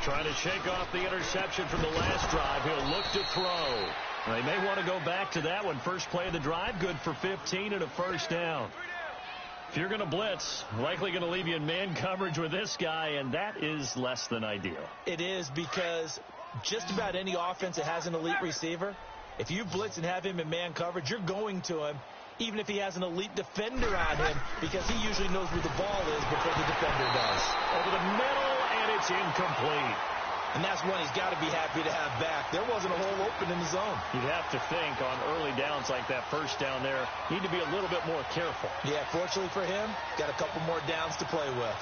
Trying to shake off the interception from the last drive. He'll look to throw. They may want to go back to that one. First play of the drive, good for 15 and a first down. If you're going to blitz, likely going to leave you in man coverage with this guy, and that is less than ideal. It is, because just about any offense that has an elite receiver, if you blitz and have him in man coverage, you're going to him, even if he has an elite defender on him, because he usually knows where the ball is before the defender does. Over the middle, and it's incomplete. And that's one he's got to be happy to have back. There wasn't a hole open in the zone. You'd have to think on early downs like that first down there, need to be a little bit more careful. Yeah, fortunately for him, got a couple more downs to play with.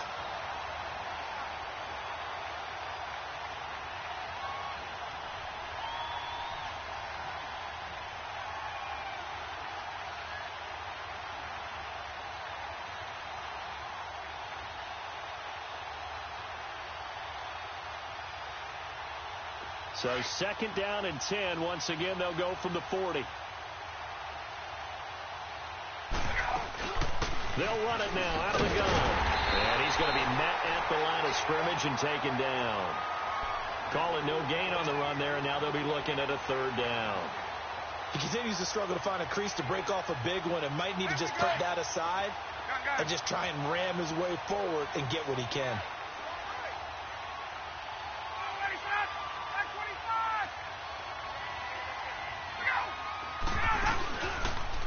So second down and 10. Once again, they'll go from the 40. They'll run it now out of the gun. And he's going to be met at the line of scrimmage and taken down. Calling no gain on the run there, and now they'll be looking at a third down. He continues to struggle to find a crease to break off a big one and might need to just put that aside and just try and ram his way forward and get what he can.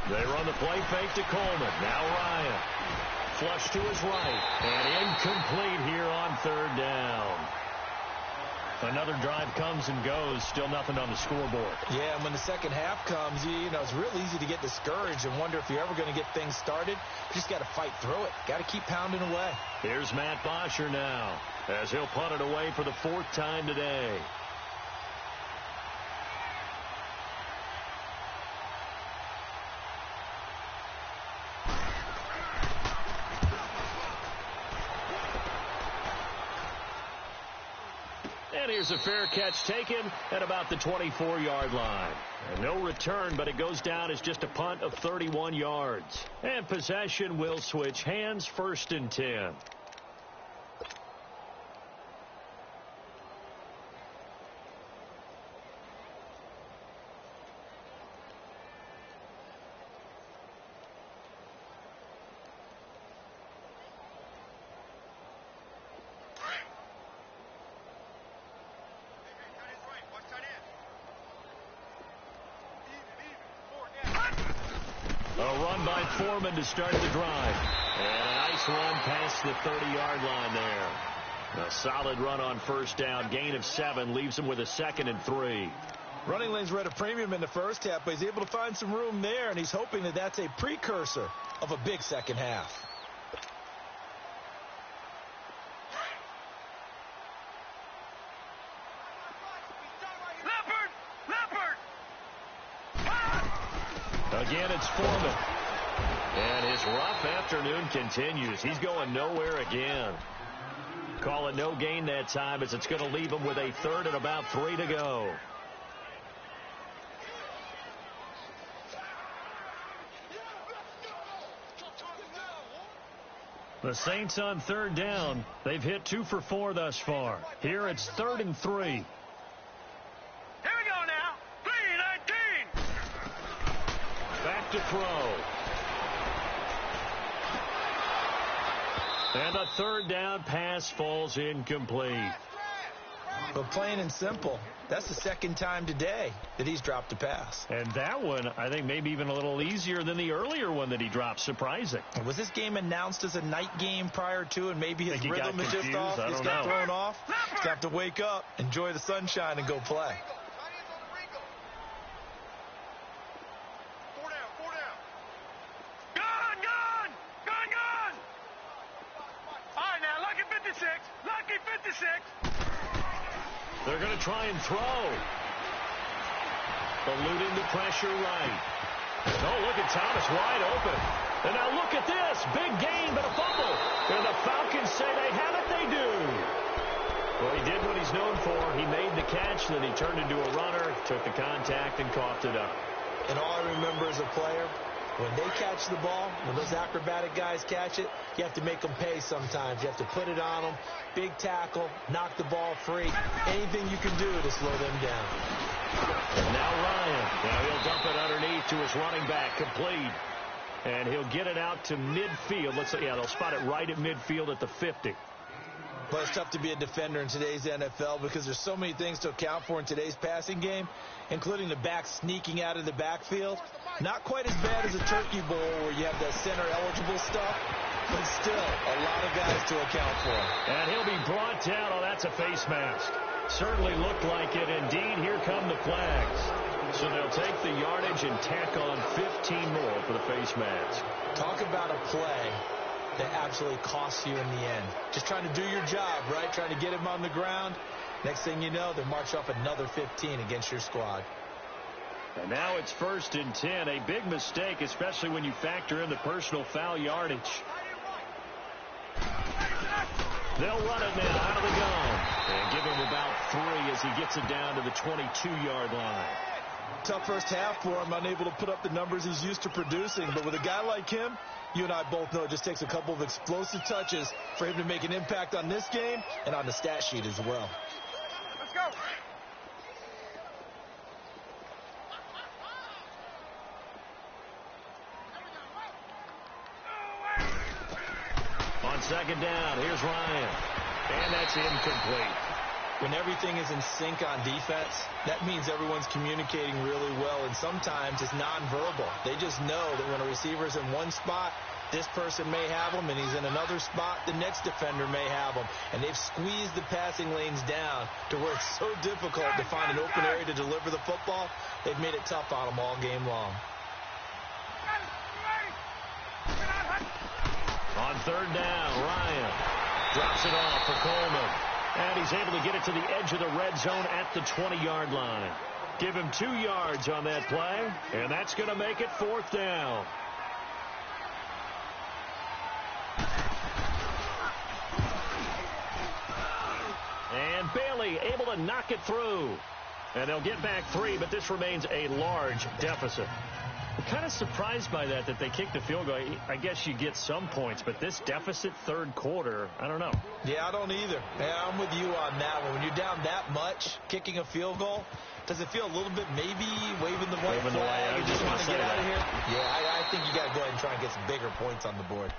They run the play fake to Coleman. Now Ryan. Flush to his right. And incomplete here on third down. Another drive comes and goes. Still nothing on the scoreboard. Yeah, and when the second half comes, you know, it's real easy to get discouraged and wonder if you're ever going to get things started. You just got to fight through it. Got to keep pounding away. Here's Matt Bosher now, as he'll punt it away for the fourth time today. And here's a fair catch taken at about the 24-yard line. And no return, but it goes down as just a punt of 31 yards. And possession will switch hands, first and 10. Foreman to start the drive. And a nice run past the 30-yard line there. A solid run on first down. Gain of 7 leaves him with a 2nd and 3. Running lanes were at a premium in the first half, but he's able to find some room there, and he's hoping that that's a precursor of a big second half. Again, it's Foreman. And his rough afternoon continues. He's going nowhere again. Call it no gain that time, as it's going to leave him with a 3rd and about 3 to go. The Saints on third down. They've hit 2 for 4 thus far. Here it's 3rd and 3. Back to throw. And the third down pass falls incomplete. But plain and simple, that's the second time today that he's dropped a pass. And that one, I think, maybe even a little easier than the earlier one that he dropped. Surprising. Was this game announced as a night game prior to, and maybe his rhythm is just off? He's got thrown off. He's got to wake up, enjoy the sunshine, and go play. They're going to try and throw. Eluding the pressure right. Oh, look at Thomas wide open. And now look at this. Big gain, but a fumble. And the Falcons say they have it. They do. Well, he did what he's known for. He made the catch, then he turned into a runner, took the contact, and coughed it up. And all I remember as a player, When they catch the ball, when those acrobatic guys catch it, you have to make them pay sometimes. You have to put it on them, big tackle, knock the ball free, anything you can do to slow them down. And now Ryan. Now he'll dump it underneath to his running back, complete. And he'll get it out to midfield. They'll spot it right at midfield at the 50. But it's tough to be a defender in today's NFL because there's so many things to account for in today's passing game, including the back sneaking out of the backfield. Not quite as bad as a turkey bowl where you have that center-eligible stuff, but still a lot of guys to account for. And he'll be brought down. Oh, that's a face mask. Certainly looked like it. Indeed, here come the flags. So they'll take the yardage and tack on 15 more for the face mask. Talk about a play that absolutely costs you in the end. Just trying to do your job, right? Trying to get him on the ground. Next thing you know, they march off another 15 against your squad. And now it's 1st and 10. A big mistake, especially when you factor in the personal foul yardage. They'll run it now out of the gun. And give him about 3 as he gets it down to the 22-yard line. Tough first half for him, unable to put up the numbers he's used to producing. But with a guy like him, you and I both know it just takes a couple of explosive touches for him to make an impact on this game and on the stat sheet as well. Let's go. On 2nd down, here's Ryan. And that's incomplete. When everything is in sync on defense, that means everyone's communicating really well, and sometimes it's nonverbal. They just know that when a receiver's in one spot, this person may have him, and he's in another spot, the next defender may have him. And they've squeezed the passing lanes down to where it's so difficult to find an open area to deliver the football. They've made it tough on them all game long. On 3rd down, Ryan drops it off for Coleman. And he's able to get it to the edge of the red zone at the 20-yard line. Give him 2 yards on that play, and that's going to make it 4th down. And Bailey able to knock it through. And they'll get back 3, but this remains a large deficit. I'm kind of surprised by that they kicked the field goal. I guess you get some points, but this deficit 3rd quarter, I don't know. Yeah, I don't either. Yeah, I'm with you on that one. When you're down that much, kicking a field goal, does it feel a little bit maybe waving the white flag? You just want to get out of here? Yeah, I think you got to go ahead and try and get some bigger points on the board.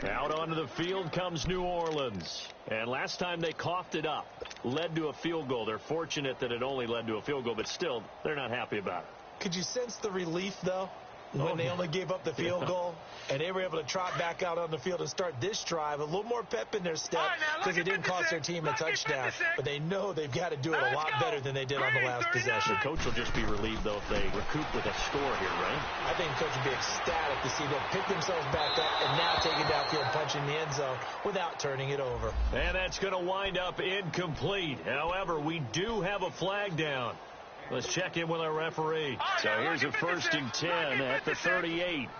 Out onto the field comes New Orleans. And last time they coughed it up, led to a field goal. They're fortunate that it only led to a field goal, but still, they're not happy about it. Could you sense the relief, though, when they only gave up the field goal and they were able to trot back out on the field and start this drive? A little more pep in their step because it didn't cost their team a touchdown. But they know they've got to do it a lot better than they did on the last possession. The coach will just be relieved, though, if they recoup with a score here, right? I think the coach will be ecstatic to see them pick themselves back up and now take it downfield and punch in the end zone without turning it over. And that's going to wind up incomplete. However, we do have a flag down. Let's check in with our referee. So here's a 1st and 10 at the 38.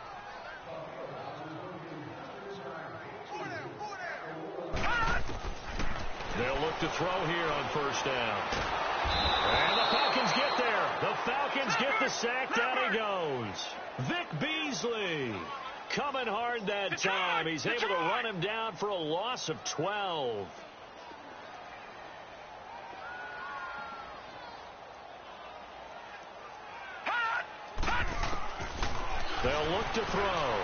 They'll look to throw here on 1st down. And the Falcons get there. The Falcons get the sack. Down he goes. Vic Beasley coming hard that time. He's able to run him down for a loss of 12. They'll look to throw.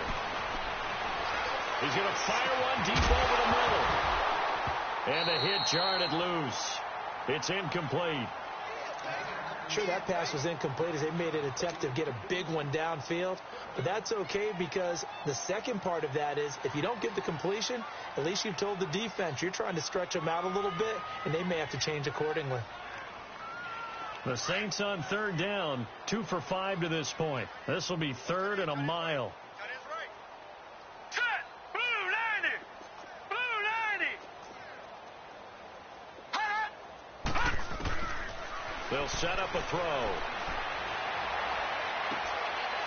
He's going to fire one deep over the middle. And the hit jarred it loose. It's incomplete. Sure, that pass was incomplete as they made an attempt to get a big one downfield. But that's okay because the second part of that is if you don't get the completion, at least you've told the defense you're trying to stretch them out a little bit, and they may have to change accordingly. The Saints on 3rd down, 2 for 5 to this point. This will be 3rd and a mile. That is right. Set. Blue 90. Blue 90. They'll set up a throw.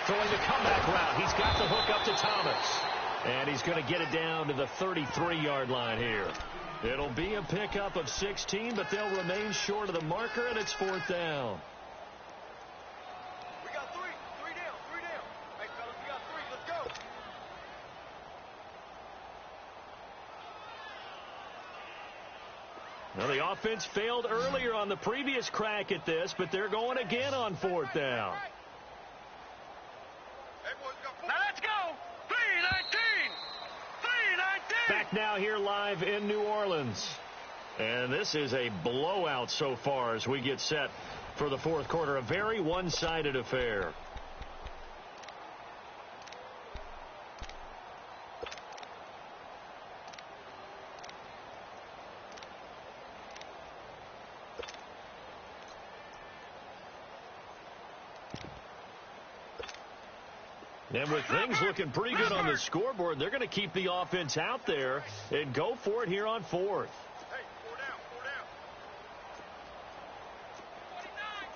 Throwing the comeback route. He's got the hook up to Thomas. And he's going to get it down to the 33-yard line here. It'll be a pickup of 16, but they'll remain short of the marker, and it's 4th down. We got three down. Hey, fellas, Well, the offense failed earlier on the previous crack at this, but they're going again on 4th down. Now let's go. 3:19. 3:19. Back now here live in New Orleans. And this is a blowout so far as we get set for the 4th quarter. A very one-sided affair. And with things looking pretty good on the scoreboard, they're going to keep the offense out there and go for it here on 4th. Hey, 4 down, 4 down.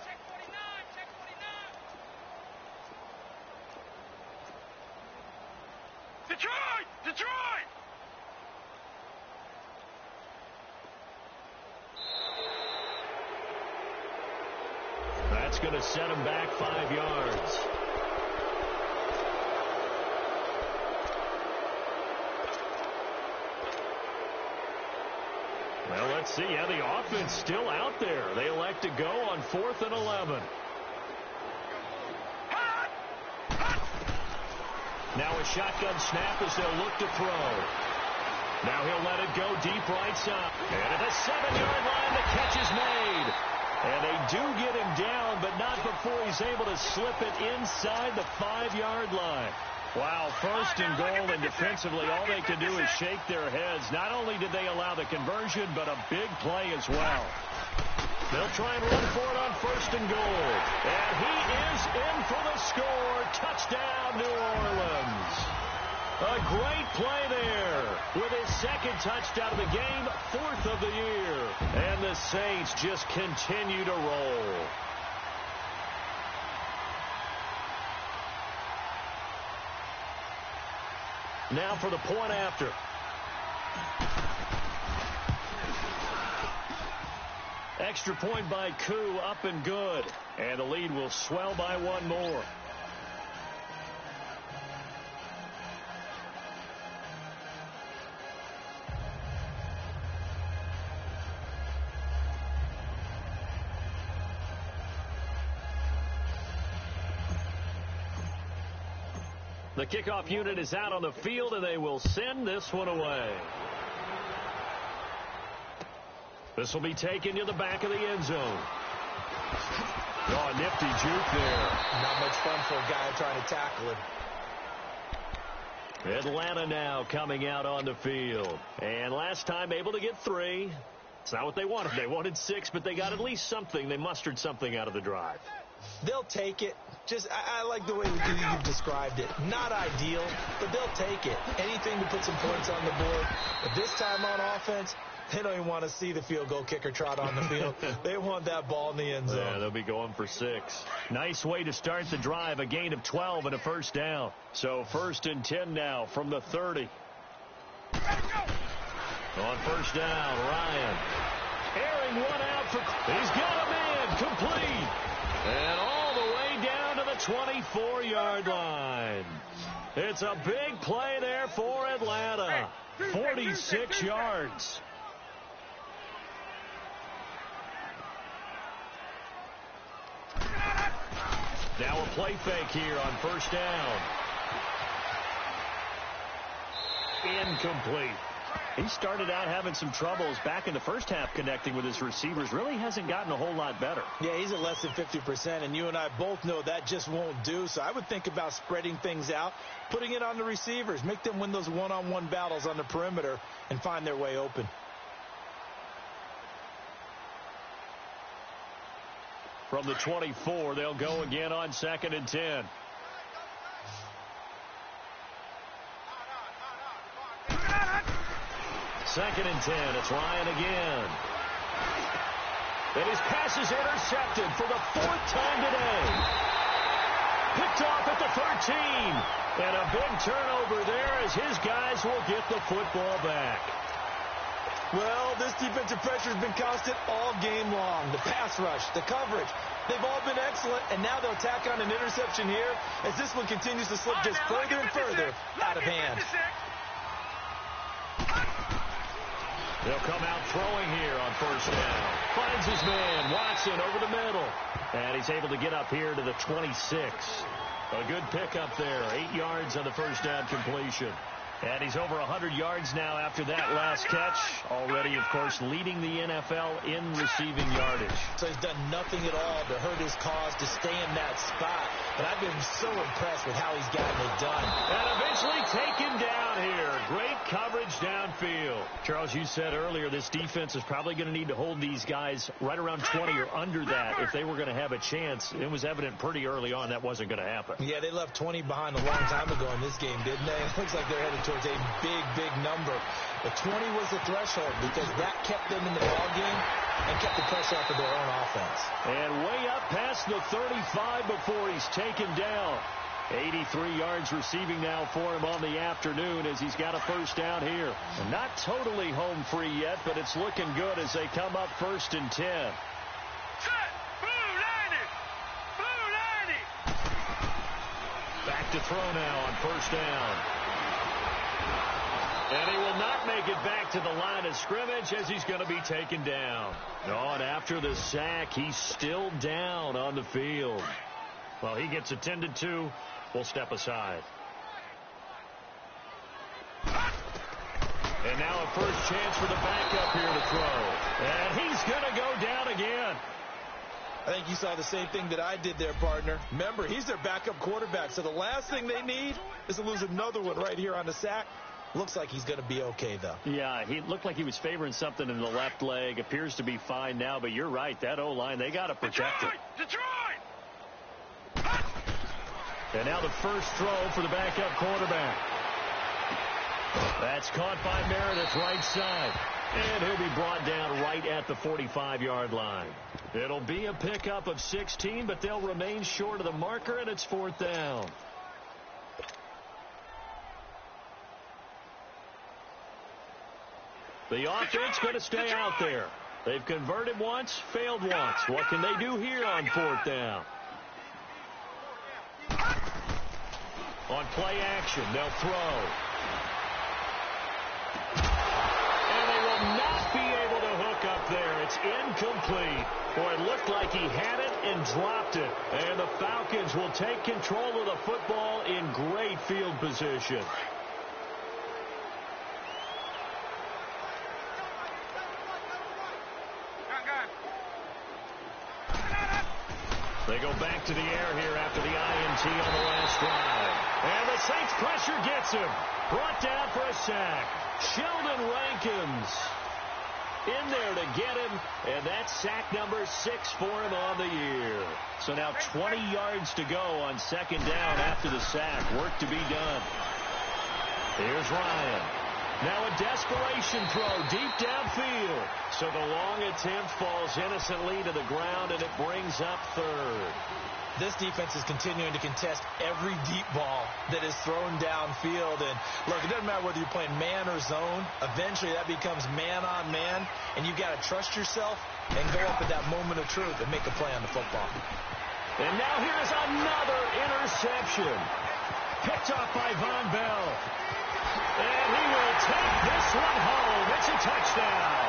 Check 49, check 49. Detroit! Detroit! That's going to set him back 5 yards. Well, let's see. Yeah, the offense still out there. They elect to go on 4th and 11. Now a shotgun snap as they'll look to throw. Now he'll let it go deep right side. And at the 7-yard line, the catch is made. And they do get him down, but not before he's able to slip it inside the 5-yard line. Wow, 1st and goal, and defensively all they can do is shake their heads. Not only did they allow the conversion, but a big play as well. They'll try and run for it on 1st and goal. And he is in for the score. Touchdown, New Orleans. A great play there with his 2nd touchdown of the game, 4th of the year. And the Saints just continue to roll. Now for the point after. Extra point by Koo, up and good. And the lead will swell by 1 more. The kickoff unit is out on the field, and they will send this one away. This will be taken to the back of the end zone. Oh, nifty juke there. Not much fun for a guy trying to tackle it. Atlanta now coming out on the field. And last time able to get 3. It's not what they wanted. They wanted 6, but they got at least something. They mustered something out of the drive. They'll take it. I like the way you've described it. Not ideal, but they'll take it. Anything to put some points on the board. But this time on offense, they don't even want to see the field goal kicker trot on the field. They want that ball in the end zone. Yeah, they'll be going for 6. Nice way to start the drive. A gain of 12 and a 1st down. So 1st and 10 now from the 30. On 1st down, Ryan. Airing one out for... He's got a man complete. And all the way down to the 24-yard line. It's a big play there for Atlanta. 46 yards. Now a play fake here on 1st down. Incomplete. He started out having some troubles back in the first half connecting with his receivers. Really hasn't gotten a whole lot better. Yeah, he's at less than 50%, and you and I both know that just won't do. So I would think about spreading things out, putting it on the receivers, make them win those one-on-one battles on the perimeter and find their way open. From the 24, they'll go again on 2nd and 10. Second and 10. It's Ryan again. And his pass is intercepted for the 4th time today. Picked off at the 13. And a big turnover there as his guys will get the football back. Well, this defensive pressure has been constant all game long. The pass rush, the coverage, they've all been excellent. And now they'll tack on an interception here as this one continues to slip just further and further out of hand. They'll come out throwing here on first down. Finds his man, Watson, over the middle. And he's able to get up here to the 26. A good pickup there. 8 yards on the first down completion. And he's over 100 yards now after that last catch. Already, of course, leading the NFL in receiving yardage. So he's done nothing at all to hurt his cause to stay in that spot. But I've been so impressed with how he's gotten it done. And eventually taken down here. Great coverage downfield. Charles, you said earlier this defense is probably going to need to hold these guys right around 20 or under that if they were going to have a chance. It was evident pretty early on that wasn't going to happen. Yeah, they left 20 behind a long time ago in this game, didn't they? It looks like they're headed towards a big number. The 20 was the threshold because that kept them in the ball game and kept the pressure off of their own offense. And way up past the 35 before he's taken down. 83 yards receiving now for him on the afternoon as he's got a first down here. And not totally home free yet, but it's looking good as they come up 1st and 10. Set. Blue 90. Back to throw now on first down. And he will not make it back to the line of scrimmage as he's going to be taken down. Oh, and after the sack, he's still down on the field. Well, he gets attended to. We'll step aside. And now a first chance for the backup here to throw. And he's going to go down again. I think you saw the same thing that I did there, partner. Remember, he's their backup quarterback, so the last thing they need is to lose another one right here on the sack. Looks like he's going to be okay, though. Yeah, he looked like he was favoring something in the left leg. Appears to be fine now, but you're right. That O-line, they got to protect it. Detroit! And now the first throw for the backup quarterback. That's caught by Meredith right side. And he'll be brought down right at the 45-yard line. It'll be a pickup of 16, but they'll remain short of the marker, and it's 4th down. The offense going to stay out there. They've converted once, failed once. What can they do here on 4th down? On play action, they'll throw. And they will not be able to hook up there. It's incomplete. Boy, it looked like he had it and dropped it. And the Falcons will take control of the football in great field position. They go back to the air here after the INT on the last drive. And the Saints pressure gets him. Brought down for a sack. Sheldon Rankins in there to get him. And that's sack number 6 for him on the year. So now 20 yards to go on 2nd down after the sack. Work to be done. Here's Ryan. Now a desperation throw deep downfield. So the long attempt falls innocently to the ground, and it brings up 3rd. This defense is continuing to contest every deep ball that is thrown downfield. And, look, it doesn't matter whether you're playing man or zone. Eventually that becomes man on man, and you've got to trust yourself and go up at that moment of truth and make a play on the football. And now here's another interception. Picked off by Von Bell. And he will take this one home. It's a touchdown.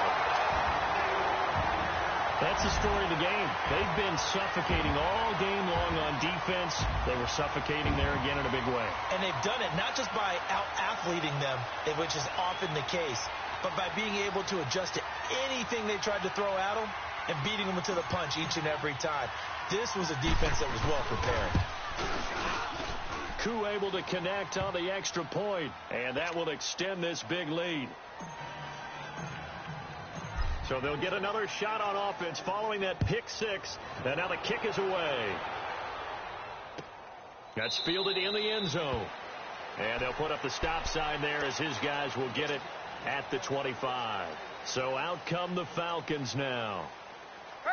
That's the story of the game. They've been suffocating all game long on defense. They were suffocating there again in a big way. And they've done it not just by out-athleting them, which is often the case, but by being able to adjust to anything they tried to throw at them and beating them to the punch each and every time. This was a defense that was well prepared. Koo able to connect on the extra point, and that will extend this big lead. So they'll get another shot on offense following that pick 6, and now the kick is away. That's fielded in the end zone. And they'll put up the stop sign there as his guys will get it at the 25. So out come the Falcons now.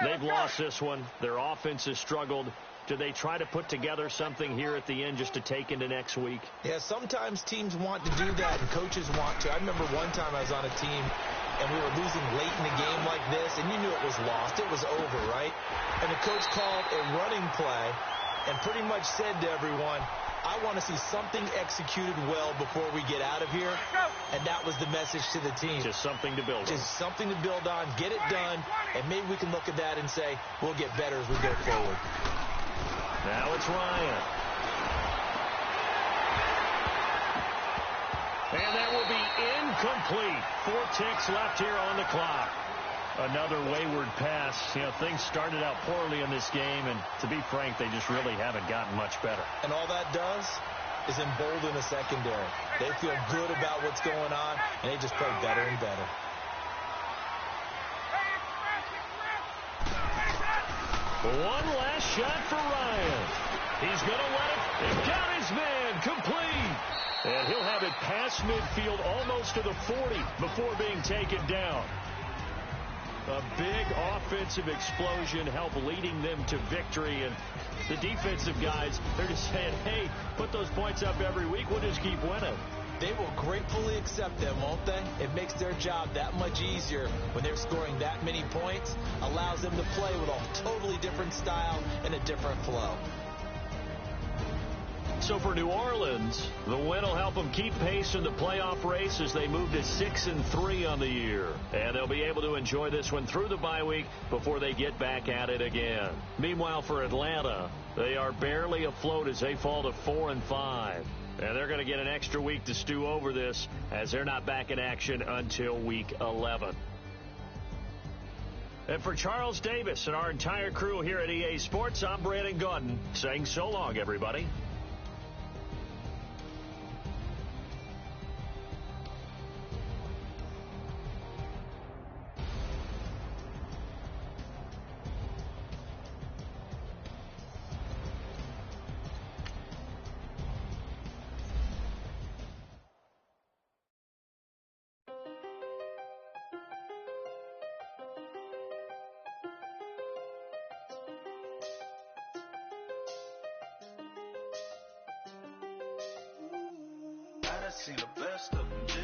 They've lost this one. Their offense has struggled. Do they try to put together something here at the end just to take into next week? Yeah, sometimes teams want to do that and coaches want to. I remember one time I was on a team and we were losing late in the game like this, and you knew it was lost. It was over, right? And the coach called a running play and pretty much said to everyone, I I want to see something executed well before we get out of here, and that was the message to the team. Just something to build on. Just something to build on, get it done, and maybe we can look at that and say, we'll get better as we go forward. Now it's Ryan. And that will be incomplete. 4 ticks left here on the clock. Another wayward pass. You know, things started out poorly in this game, and to be frank, they just really haven't gotten much better. And all that does is embolden the secondary. They feel good about what's going on, and they just play better and better. One last shot for Ryan. He's going to let it. And got his man complete. And he'll have it past midfield almost to the 40 before being taken down. A big offensive explosion helped leading them to victory. And the defensive guys, they're just saying, hey, put those points up every week. We'll just keep winning. They will gratefully accept them, won't they? It makes their job that much easier when they're scoring that many points. Allows them to play with a totally different style and a different flow. So for New Orleans, the win will help them keep pace in the playoff race as they move to 6-3 on the year. And they'll be able to enjoy this one through the bye week before they get back at it again. Meanwhile, for Atlanta, they are barely afloat as they fall to 4-5. And they're going to get an extra week to stew over this as they're not back in action until week 11. And for Charles Davis and our entire crew here at EA Sports, I'm Brandon Gaudin saying so long, everybody. I done seen the best of them.